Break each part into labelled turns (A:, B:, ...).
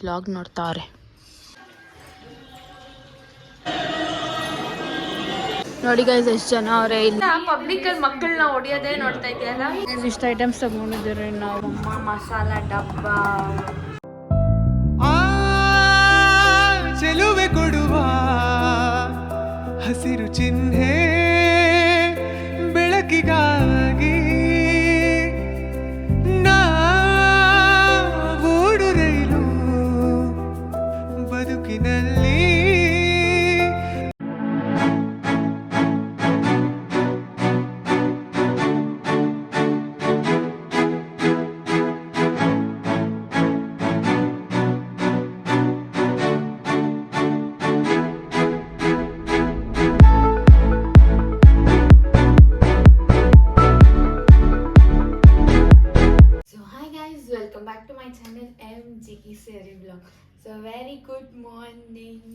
A: Blog ನೋಡ್ತಾವ್ರೆ. ನೋಡಿ guys ಎಷ್ಟು ಜನ ಅವರೇ ಇಲ್ಲಿ
B: ಪಬ್ಲಿಕ್ ಅಲ್ಲಿ ಮಕ್ಕಳನ್ನ ಹೊಡಿಯೋದೇ ನೋಡ್ತಾ ಇದೆಯಲ್ಲ.
A: ಇಷ್ಟು ಐಟಮ್ಸ್ ತಗೊಂಡಿದ್ದೀರಿ ನಾವು.
B: ಮಸಾಲ ಡಬ್ಬ,
C: ಚೆಲುವೆ ಕೊಡುವ ಹಸಿರು ಚಿಹ್ನೆ ಬೆಳಕಿಗಾಗಿ ನಾವೂಡು ರೈಲು ಬದುಕಿನಲ್ಲಿ.
B: Welcome back to my channel MGK Seri Vlog. So very good morning.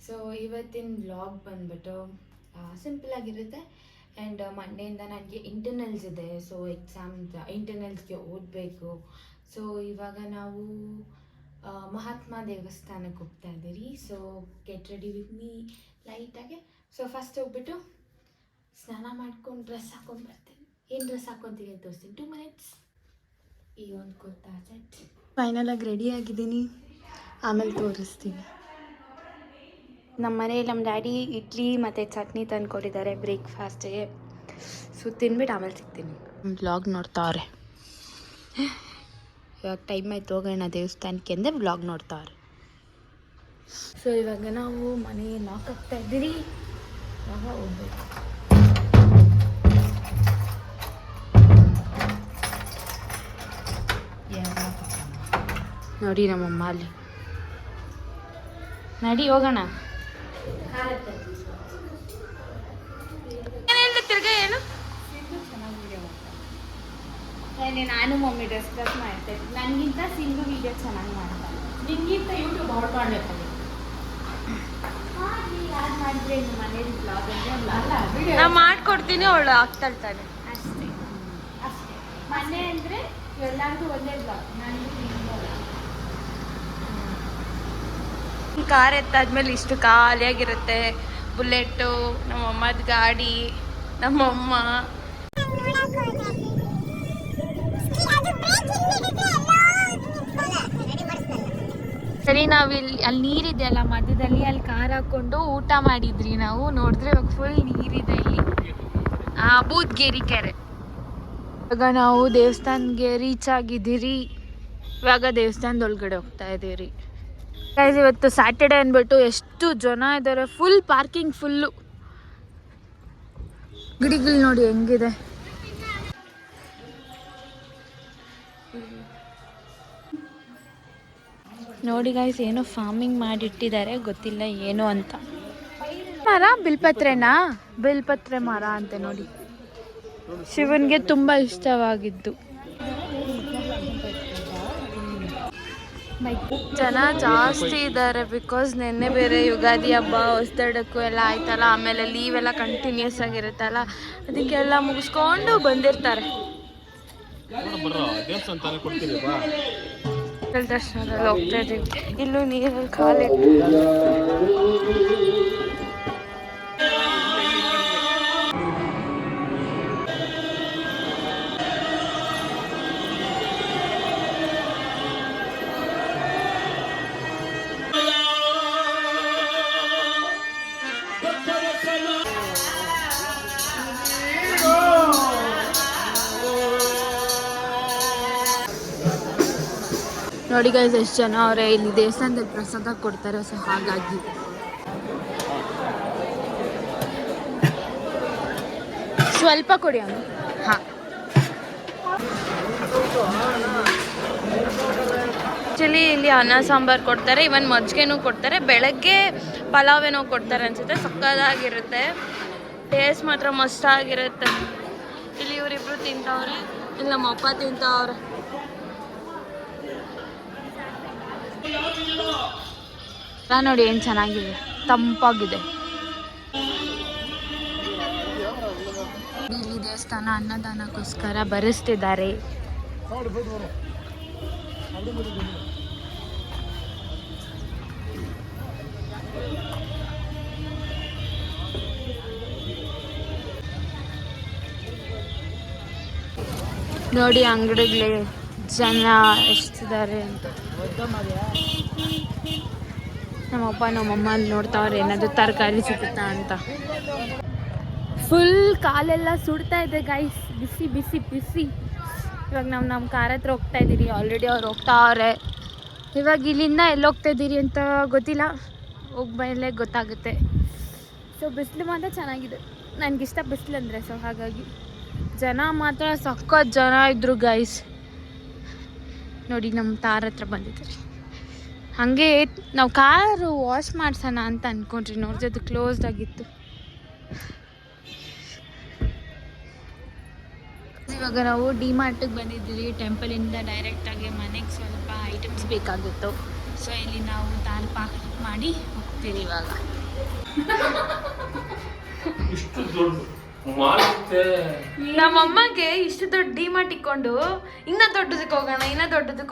B: So ಇವತ್ತಿನ ವ್ಲಾಗ್ ಬಂದ್ಬಿಟ್ಟು ಸಿಂಪಲ್ ಆಗಿರುತ್ತೆ. ಆ್ಯಂಡ್ ಮಂಡೆಯಿಂದ ನನಗೆ ಇಂಟರ್ನಲ್ಸ್ ಇದೆ. ಸೊ ಇಂಟರ್ನಲ್ಸ್ಗೆ ಓದಬೇಕು. ಸೊ ಇವಾಗ ನಾವು ಮಹಾತ್ಮ ದೇವಸ್ಥಾನಕ್ಕೆ ಹೋಗ್ತಾ ಇದ್ದೀರಿ. So get ready with me ಲೈಟಾಗೆ. ಸೊ ಫಸ್ಟ್ ಹೋಗ್ಬಿಟ್ಟು ಸ್ನಾನ ಮಾಡ್ಕೊಂಡು ಡ್ರೆಸ್ ಹಾಕೊಂಡು ಬರ್ತೀನಿ. ಏನು ಡ್ರೆಸ್ ಹಾಕೊತೀನಿ ಅಂತ ತೋರಿಸ್ತೀನಿ. 2 minutes. ಈಗ ಒಂದು ಕುರ್ತಾ ಸೆಟ್
A: ಫೈನಲ್ ಆಗಿ ರೆಡಿ ಆಗಿದ್ದೀನಿ, ಆಮೇಲೆ ತೋರಿಸ್ತೀನಿ.
B: ನಮ್ಮ ಮನೇಲಿ ನಮ್ಮ ಡ್ಯಾಡಿ ಇಡ್ಲಿ ಮತ್ತು ಚಟ್ನಿ ತಂದು ಕೊಟ್ಟಿದ್ದಾರೆ ಬ್ರೇಕ್ಫಾಸ್ಟಿಗೆ. ಸೊ ತಿನ್ಬಿಟ್ಟು ಆಮೇಲೆ ಸಿಗ್ತೀನಿ.
A: ಬ್ಲಾಗ್ ನೋಡ್ತಾವ್ರೆ. ಇವಾಗ ಟೈಮ್ ಆಯ್ತು ಹೋಗೋಣ ದೇವಸ್ಥಾನಕ್ಕೆ ಅಂದರೆ ಬ್ಲಾಗ್ ನೋಡ್ತಾವ್ರೆ.
B: ಸೊ ಇವಾಗ ನಾವು ಮನೆ ಲಾಕ್ ಆಗ್ತಾ ಇದ್ದೀರಿ. ಇವಾಗ ಹೋಗ್ಬೇಕು.
A: ನೋಡಿ ನಮ್ಮಮ್ಮ ಅಲ್ಲಿ. ನಡಿ ಹೋಗೋಣ.
B: ತಿರ್ಗಾ ಏನು ನಾನು ಮಮ್ಮಿ ಡ್ರೆಸ್ ಮಾಡ್ತೇನೆ. ನನಗಿಂತ ಸಿಂಗು ವಿಡಿಯೋ ಚೆನ್ನಾಗಿ ಮಾಡ್ತಾರೆ. ನಿಮಗಿಂತ ಯೂಟ್ಯೂಬ್ ಔಟ್ ಮಾಡಬೇಕು. ಯಾರು ಮಾಡಿದ್ರೆ ಇನ್ನು ಮನೇಲಿ ಬ್ಲಾಗ್ ಅಂದರೆ ನಾನು ಮಾಡ್ಕೊಡ್ತೀನಿ, ಅವಳು ಆಗ್ತಾಳ್ತಾನೆ ಅಷ್ಟೇ ಅಷ್ಟೇ. ಮನೆ ಅಂದರೆ ಎಲ್ಲರಿಗೂ ಒಂದೇ ಬ್ಲಾಗ್. ನನಗೂ ಕಾರ್ ಎತ್ತಾದ್ಮೇಲೆ ಇಷ್ಟು ಖಾಲಿಯಾಗಿರುತ್ತೆ. ಬುಲೆಟ್ಟು, ನಮ್ಮಮ್ಮದ ಗಾಡಿ, ನಮ್ಮಮ್ಮ. ಸರಿ, ನಾವು ಅಲ್ಲಿ ನೀರಿದೆಯಲ್ಲ ಮಧ್ಯದಲ್ಲಿ, ಅಲ್ಲಿ ಕಾರ್ ಹಾಕೊಂಡು ಊಟ ಮಾಡಿದ್ರಿ ನಾವು. ನೋಡಿದ್ರೆ ಇವಾಗ ಫುಲ್ ನೀರಿದೆ ಇಲ್ಲಿ. ಬೂದ್ಗೇರಿ ಕೆರೆ. ಇವಾಗ ನಾವು ದೇವಸ್ಥಾನಕ್ಕೆ ರೀಚ್ ಆಗಿದ್ದೀರಿ. ಇವಾಗ ದೇವಸ್ಥಾನದ ಒಳಗಡೆ ಹೋಗ್ತಾ ಇದ್ದೀರಿ. ಇವತ್ತು ಸ್ಯಾಟರ್ಡೆ ಅಂದ್ಬಿಟ್ಟು ಎಷ್ಟು ಜನ ಇದ್ದಾರೆ. Full parking full. ಗಿಡಗಳು ನೋಡಿ ಹೆಂಗಿದೆ. ನೋಡಿ ಗೈಸ್, ಏನೋ ಫಾರ್ಮಿಂಗ್ ಮಾಡಿಟ್ಟಿದ್ದಾರೆ, ಗೊತ್ತಿಲ್ಲ ಏನು ಅಂತ. ಮರ ಬಿಲ್ಪತ್ರೆನಾ? ಬಿಲ್ಪತ್ರೆ ಮರ ಅಂತೆ ನೋಡಿ. ಶಿವನ್ಗೆ ತುಂಬ ಇಷ್ಟವಾಗಿದ್ದು. ಜನ ಜಾಸ್ತಿ ಇದ್ದಾರೆ ಬಿಕಾಸ್ ನಿನ್ನೆ ಬೇರೆ ಯುಗಾದಿ ಹಬ್ಬ, ಹೊಸದಡಕ್ಕೂ ಎಲ್ಲ ಆಯ್ತಲ್ಲ. ಆಮೇಲೆ ಲೀವ್ ಎಲ್ಲ ಕಂಟಿನ್ಯೂಸ್ ಆಗಿರುತ್ತಲ್ಲ, ಅದಕ್ಕೆಲ್ಲ ಮುಗಿಸ್ಕೊಂಡು ಬಂದಿರ್ತಾರೆ. ದರ್ಶನದಲ್ಲಿ ಹೋಗ್ತಾ ಇದ್ದೀವಿ. ಇಲ್ಲೂ ನೀರಲ್ಲಿ ಖಾಲಿ.
A: ನೋಡಿ ಗೈಸ್ ಎಷ್ಟು ಜನ ಅವರೇ ಇಲ್ಲಿ. ದೇವಸ್ಥಾನದಲ್ಲಿ ಪ್ರಸಾದ ಕೊಡ್ತಾರೆ. ಸೊ ಹಾಗಾಗಿ ಸ್ವಲ್ಪ ಕೊಡಿ ಅವನು. ಹಾಂ, ಆ್ಯಕ್ಚುಲಿ ಇಲ್ಲಿ ಅನ್ನ ಸಾಂಬಾರು ಕೊಡ್ತಾರೆ, ಇವನ್ ಮಜ್ಜಿಗೆನೂ ಕೊಡ್ತಾರೆ. ಬೆಳಗ್ಗೆ ಪಲಾವೇನೋ ಕೊಡ್ತಾರೆ ಅನ್ಸುತ್ತೆ. ಸಕ್ಕದಾಗಿರುತ್ತೆ, ಟೇಸ್ಟ್ ಮಾತ್ರ ಮಸ್ತಾಗಿರುತ್ತೆ. ಇಲ್ಲಿ ಇವರಿಬ್ರು ತಿಂತವ್ರೆ, ಇಲ್ಲಿ ನಮ್ಮ ಅಪ್ಪ ತಿಂತವ್ರೆ. ನೋಡಿ ಏನು ಚೆನ್ನಾಗಿದೆ, ತಂಪಾಗಿದೆ. ಇಲ್ಲಿ ದೇವಸ್ಥಾನ ಅನ್ನದಾನಕ್ಕೋಸ್ಕರ ಬರೆಸ್ತಿದ್ದಾರೆ. ನೋಡಿ ಅಂಗಡಿಗೆ ಜನ ಎಷ್ಟಿದ್ದಾರೆ ಅಂತ. ನಮ್ಮಪ್ಪ ನಮ್ಮಮ್ಮ ಅಲ್ಲಿ ನೋಡ್ತಾವ್ರೆ ಏನಾದ್ರು ತರಕಾರಿ ಸಿಗುತ್ತಾ ಅಂತ. ಫುಲ್ ಕಾಲೆಲ್ಲ ಸುಡ್ತಾ ಇದೆ ಗೈಸ್, ಬಿಸಿ ಬಿಸಿ ಬಿಸಿ. ಇವಾಗ ನಾವು ನಮ್ಮ ಕಾರ್ ಹತ್ರ ಹೋಗ್ತಾ ಇದ್ದೀರಿ. ಆಲ್ರೆಡಿ ಅವ್ರು ಹೋಗ್ತಾವ್ರೆ. ಇವಾಗ ಇಲ್ಲಿಂದ ಎಲ್ಲಿ ಹೋಗ್ತಾ ಇದ್ದೀರಿ ಅಂತ ಗೊತ್ತಿಲ್ಲ, ಹೋಗ್ಮೇಲೆ ಗೊತ್ತಾಗುತ್ತೆ. ಸೊ ಬಿಸಿಲು ಮಾತ್ರ ಚೆನ್ನಾಗಿದೆ, ನನಗಿಷ್ಟ ಬಿಸಿಲು ಅಂದರೆ. ಸೊ ಹಾಗಾಗಿ ಜನ ಮಾತ್ರ ಸಖತ್ ಜನ ಇದ್ರು ಗೈಸ್. ನೋಡಿ ನಮ್ಮ ತಾರ್ ಹತ್ರ ಬಂದಿದ್ದಾರೆ. ಹಾಗೆ ನಾವು ಕಾರು ವಾಶ್ ಮಾಡ್ಸೋಣ ಅಂತ ಅಂದ್ಕೊಂಡ್ರಿ, ನೋಡಿದ್ರೆ ಅದು ಕ್ಲೋಸ್ಡ್ ಆಗಿತ್ತು. ಇವಾಗ ನಾವು ಡಿ ಮಾರ್ಟಿಗೆ ಬಂದಿದ್ದೀವಿ. ಟೆಂಪಲಿಂದ ಡೈರೆಕ್ಟಾಗಿ ಮನೆಗೆ ಸ್ವಲ್ಪ ಐಟಮ್ಸ್ ಬೇಕಾಗಿತ್ತು. ಸೊ ಇಲ್ಲಿ ನಾವು ತಾರ್ ಪಾಕ್ ಮಾಡಿ ಹೋಗ್ತೀವಿ ಇವಾಗ. ನಮ್ಮಮ್ಮಗೆ ಇಷ್ಟು ದೊಡ್ಡ ಡಿ ಮಾರ್ಟ್ ಇಕ್ಕೊಂಡು ಇನ್ನ ದೊಡ್ಡದಕ್ಕೆ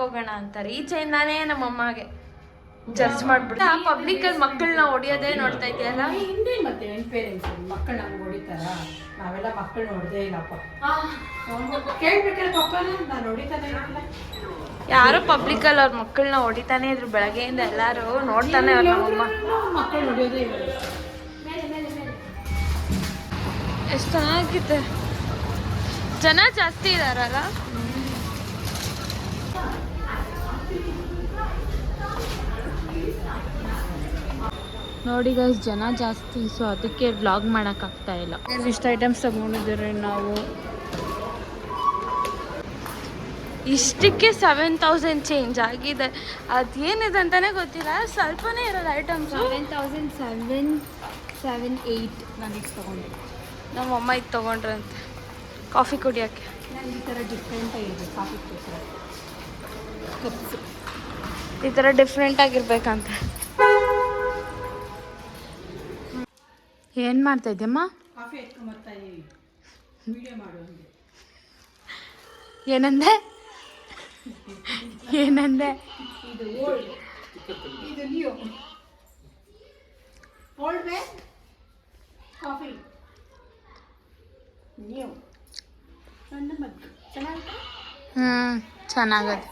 A: ಹೋಗೋಣ ಅಂತಾರೆ. ಈಚೆಯಿಂದಾನೇ ನಮ್ಮಮ್ಮಗೆ ಜಡ್ಜ್ ಮಾಡ್ಬಿಟ್ಟು ಪಬ್ಲಿಕ್ ಅಲ್ಲಿ ಮಕ್ಕಳನ್ನ ಹೊಡಿಯೋದೇ ನೋಡ್ತಾ ಇದೆಯಲ್ಲ.
D: ಹಿಂದೆ ಮತ್ತೆ ಪೇರೆಂಟ್ಸ್ ಮಕ್ಕಳು ನಮ್ಗೆ ಹೊಡಿತಾರ? ನಾವೆಲ್ಲ ಮಕ್ಕಳನ್ನ ಹೊಡೆದೇ ಇಲ್ಲಪ್ಪ. ಕೇಳ್ಬೇಕಾದ್ರೆ ಪಪ್ಪನ ನಾನು ಹೊಡಿತಾನೆ ಇರಲಿಲ್ಲ.
A: ಯಾರೋ ಪಬ್ಲಿಕ್ ಅಲ್ಲಿ ಅವ್ರ ಮಕ್ಕಳನ್ನ ಹೊಡಿತಾನೆ ಇದ್ರು ಬೆಳಗ್ಗೆಯಿಂದ. ಎಲ್ಲಾರು ನೋಡ್ತಾನೆ ಅವ್ರ ನಮ್ಮಮ್ಮ.
D: ಮಕ್ಕಳು ಹೊಡಿಯೋದೇ ಇಲ್ಲ.
A: ಎಷ್ಟು ಚೆನ್ನಾಗಿದೆ, ಜನ ಜಾಸ್ತಿ ಇದಾರಲ್ಲ. ನೋಡಿ ಗೈಸ್, ಜನ ಜಾಸ್ತಿ. ಸೊ ಅದಕ್ಕೆ ವ್ಲಾಗ್ ಮಾಡೋಕ್ಕಾಗ್ತಾ ಇಲ್ಲ. ಇಷ್ಟು ಐಟಮ್ಸ್ ತಗೊಂಡಿದ್ದೀರಿ ನಾವು. ಇಷ್ಟಕ್ಕೆ 7000 ಚೇಂಜ್ ಆಗಿದೆ. ಅದೇನಿದೆ ಅಂತಾನೆ ಗೊತ್ತಿಲ್ಲ, ಸ್ವಲ್ಪನೇ ಇರೋದು ಐಟಮ್ಸ್.
D: 7778 ನಾನು ಇದು ತೊಗೊಂಡೆ.
A: ನಮ್ಮಮ್ಮ ಇದು ತೊಗೊಂಡ್ರಂತೆ ಕಾಫಿ ಕುಡಿಯೋಕ್ಕೆ.
D: ನನಗೆ ಈ ಥರ ಡಿಫ್ರೆಂಟಾಗಿರಬೇಕು ಕಾಫಿ ಕಪ್ಸು,
A: ಈ ಥರ ಡಿಫ್ರೆಂಟ್ ಆಗಿರ್ಬೇಕಂತ. ಏನು ಮಾಡ್ತಾ ಇದ್ದೀಯಮ್ಮ?
D: ಕಾಫಿ ಎತ್ಕೊಂಬರ್ತಾ ಇದ್ದೀವಿ, ವಿಡಿಯೋ ಮಾಡು ಅಂದೆ.
A: ಏನಂದೆ?
D: ಇದು ಓಲ್ಡ್, ಇದು new. Old way coffee, new. ಸಣ್ಣ ಮದ್ದು ಚೆನ್ನಾಗಿದೆ.
A: ಚೆನ್ನಾಗದು.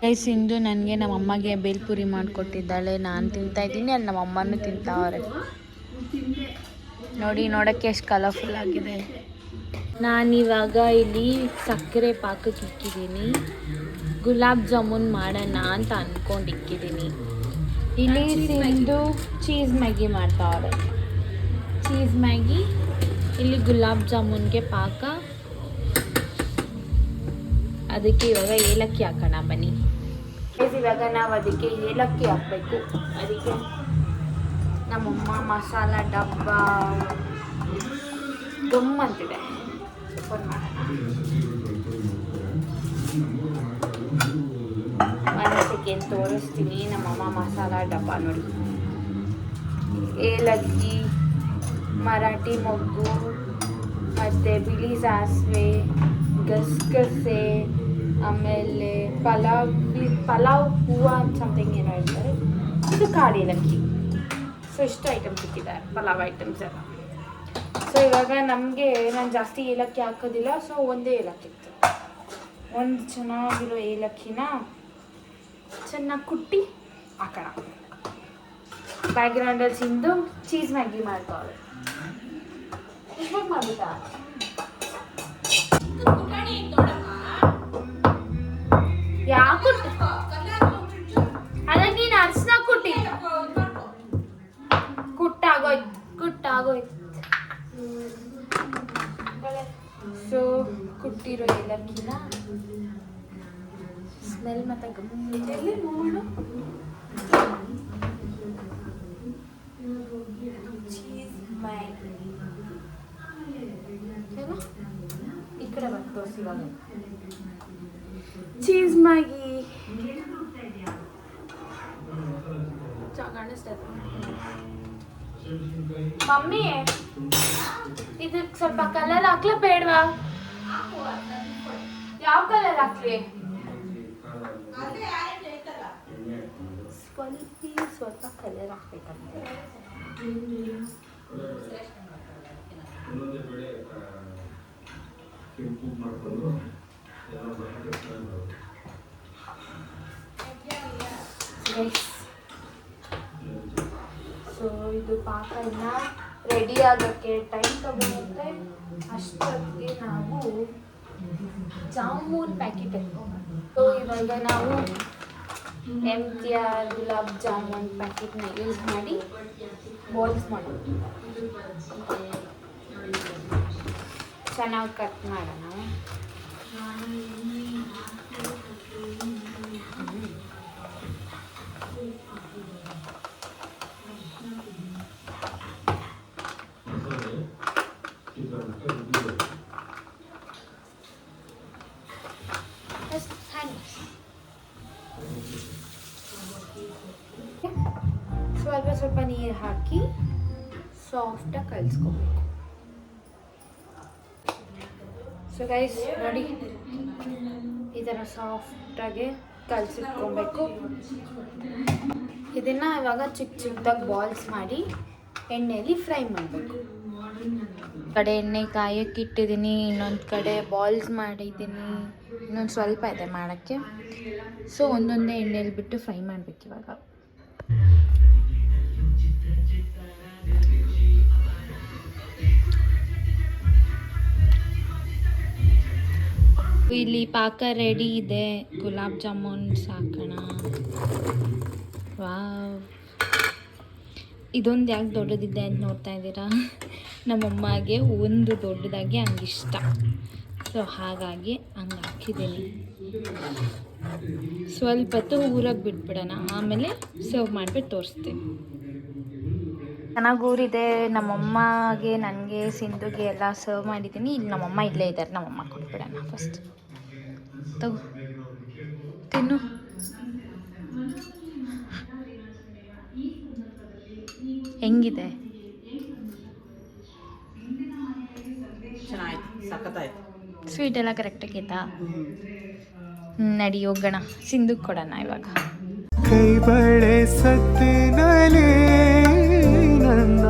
A: ಗೈಸ್, ಇಂದು ನನಗೆ ನಮ್ಮಮ್ಮಗೆ ಬೇಲ್ಪುರಿ ಮಾಡಿಕೊಟ್ಟಿದ್ದಾಳೆ. ನಾನು ತಿಂತಾಯಿದ್ದೀನಿ, ಅಲ್ಲಿ ನಮ್ಮಮ್ಮನೂ ತಿಂತಾವ್ರೆ. ನೋಡಿ, ನೋಡೋಕ್ಕೆ ಎಷ್ಟು ಕಲರ್ಫುಲ್ ಆಗಿದೆ. ನಾನಿವಾಗ ಇಲ್ಲಿ ಸಕ್ಕರೆ ಪಾಕಕ್ಕೆ ಇಕ್ಕಿದ್ದೀನಿ. ಗುಲಾಬ್ ಜಾಮೂನ್ ಮಾಡೋಣ ಅಂತ ಅಂದ್ಕೊಂಡು ಇಕ್ಕಿದ್ದೀನಿ. ಇಲ್ಲಿ ಸಿಂಧು ಚೀಸ್ ಮ್ಯಾಗಿ ಮಾಡ್ತಾವ್ರೆ. ಚೀಸ್ ಮ್ಯಾಗಿ, ಇಲ್ಲಿ ಗುಲಾಬ್ ಜಾಮೂನ್ಗೆ ಪಾಕ. ಅದಕ್ಕೆ ಇವಾಗ ಏಲಕ್ಕಿ ಹಾಕೋಣ ಬನ್ನಿ. ಇವಾಗ ನಾವು ಅದಕ್ಕೆ ಏಲಕ್ಕಿ ಹಾಕಬೇಕು. ಅದಕ್ಕೆ ನಮ್ಮಮ್ಮ ಮಸಾಲ ಡಬ್ಬ ಗಮ್ ಅಂತಿದೆ, ಓಪನ್ ಮಾಡೋಣ. ಒಂದು ಸೆಕೆಂಡ್ ತೋರಿಸ್ತೀನಿ. ನಮ್ಮಮ್ಮ ಮಸಾಲ ಡಬ್ಬ ನೋಡಿ, ಏಲಕ್ಕಿ, ಮರಾಠಿ ಮೊಗ್ಗು, ಮತ್ತು ಬಿಳಿ ಸಾಸಿವೆ, ಗಸಗಸೆ, ಆಮೇಲೆ ಪಲಾವ್ ಹೂವು ಅಂತ ಸಮಥಿಂಗ್ ಏನೋ ಹೇಳ್ತಾರೆ. ಇದು ಕಾಳು ಏಲಕ್ಕಿ. ಸೊ ಇಷ್ಟು ಐಟಮ್ಸ್ ಇಟ್ಟಿದ್ದಾರೆ, ಪಲಾವ್ ಐಟಮ್ಸ್ ಎಲ್ಲ. ಸೊ ಇವಾಗ ನಮಗೆ, ನಾನು ಜಾಸ್ತಿ ಏಲಕ್ಕಿ ಹಾಕೋದಿಲ್ಲ, ಸೊ ಒಂದೇ ಏಲಕ್ಕಿ ಇತ್ತು. ಒಂದು ಚೆನ್ನಾಗಿರೋ ಏಲಕ್ಕಿನ ಚೆನ್ನಾಗಿ ಕುಟ್ಟಿ ಹಾಕೋಣ. ಬ್ಯಾಕ್ಗ್ರೌಂಡಲ್ಲಿ ಸಿಂಧು ಚೀಸ್ ಮ್ಯಾಗಿ ಮಾಡ್ತಾಳೆ. ಇವಾಗ ಮಾಡ್ಬಿಟ್ಟಾ? ಯಾಕೆ ಅದಕ್ಕೆ ನೀನು ಅರ್ಶನ ಕುಟ್ಟಾಗೋಯ್ತು. ಸೊ ಕುಟ್ಟಿರೋ ಏಲಕ್ಕಿನ ಸ್ಮೆಲ್ ಮತ್ತೆ ಗಮ್ಮಲ್ಲಿ ನೋಡು. ಚೀಸ್ ಮ್ಯಾಗಿ ಈ ಕಡೆ ಬಂದು ತೋರಿಸಿವಾಗ ಚೀಸ್ ಮ್ಯಾಗಿ ಕಾಣಿಸ್ತದೆ. ಮಮ್ಮಿ, ಇದಕ್ಕೆ ಸ್ವಲ್ಪ ಕಲರ್ ಹಾಕ್ಲಾ ಬೇಡವಾ?
B: ಹಾಕ್ಲಿ ಸ್ವಲ್ಪ ಕಲರ್ ಹಾಕ್ಬೇಕಂತೆ. ಸೊ ಇದು ಪಾಕ ಇನ್ನು ರೆಡಿ ಆಗೋಕ್ಕೆ ಟೈಮ್ ತಗೊಳುತ್ತೆ. ಅಷ್ಟೊತ್ತಿಗೆ ನಾವು ಜಾಮೂನ್ ಪ್ಯಾಕೆಟ್ ಸೊ ಇವಾಗ ನಾವು MTR ಗುಲಾಬ್ ಜಾಮೂನ್ ಪ್ಯಾಕೆಟ್ನ ಯೂಸ್ ಮಾಡಿ ಬಾಲ್ಸ್ ಮಾಡೋದು. ಚೆನ್ನಾಗಿ ಕಟ್ ಮಾಡೋಣ. ಸ್ವಲ್ಪ ನೀರು ಹಾಕಿ ಸಾಫ್ಟಾಗಿ ಕಲಿಸ್ಕೋಬೇಕು. ಸೊ ಗೈಸ್ ನೋಡಿ, ಈ ಥರ ಸಾಫ್ಟಾಗಿ ಕಲಸಿಟ್ಕೊಬೇಕು. ಇದನ್ನು ಇವಾಗ ಚಿಕ್ಕ ಚಿಕ್ಕದಾಗಿ ಬಾಲ್ಸ್ ಮಾಡಿ ಎಣ್ಣೆಯಲ್ಲಿ ಫ್ರೈ ಮಾಡಬೇಕು. ಕಡೆ ಎಣ್ಣೆ ಕಾಯಕ್ಕೆ ಇಟ್ಟಿದ್ದೀನಿ, ಇನ್ನೊಂದು ಕಡೆ ಬಾಲ್ಸ್ ಮಾಡಿದ್ದೀನಿ, ಇನ್ನೊಂದು ಸ್ವಲ್ಪ ಇದೆ ಮಾಡೋಕ್ಕೆ. ಸೊ ಒಂದೊಂದೇ ಎಣ್ಣೆಯಲ್ಲಿ ಬಿಟ್ಟು ಫ್ರೈ ಮಾಡಬೇಕು ಇವಾಗ. ಇಲ್ಲಿ ಪಾಕ ರೆಡಿ ಇದೆ, ಗುಲಾಬ್ ಜಾಮೂನ್ ಹಾಕೋಣ. ವಾವ್, ಇದೊಂದು ಯಾಕೆ ದೊಡ್ಡದಿದೆ ಅಂತ ನೋಡ್ತಾ ಇದ್ದೀರಾ? ನಮ್ಮಮ್ಮಗೆ ಒಂದು ದೊಡ್ಡದಾಗಿ ಹಂಗಿಷ್ಟ, ಸೊ ಹಾಗಾಗಿ ಹಂಗೆ ಹಾಕಿದ್ದೀನಿ. ಸ್ವಲ್ಪ ಹೊತ್ತು ಊರಾಗ ಬಿಟ್ಬಿಡೋಣ, ಆಮೇಲೆ ಸರ್ವ್ ಮಾಡಿಬಿಟ್ಟು ತೋರಿಸ್ತೀನಿ. ಚೆನ್ನಾಗಿ ಊರಿದೆ. ನಮ್ಮಮ್ಮಗೆ, ನನಗೆ, ಸಿಂಧುಗೆ ಎಲ್ಲ ಸರ್ವ್ ಮಾಡಿದ್ದೀನಿ. ಇಲ್ಲಿ ನಮ್ಮಮ್ಮ ಇಲ್ಲೇ ಇದ್ದಾರೆ, ನಮ್ಮಮ್ಮ ಕೊಟ್ಬಿಡೋಣ. ಫಸ್ಟ್ ತಗೋ ತಿನ್ನು. ಹೆಂಗಿದೆ? ಸ್ವೀಟ್ ಎಲ್ಲ ಕರೆಕ್ಟಾಗೈತಾ? ನಡಿ ಹೋಗೋಣ, ಸಿಂಧುಗೆ ಕೊಡೋಣ ಇವಾಗ.
C: ಕೈ ಬಳೆ ಸತ್ತಿನಲೇ ನನ್ನ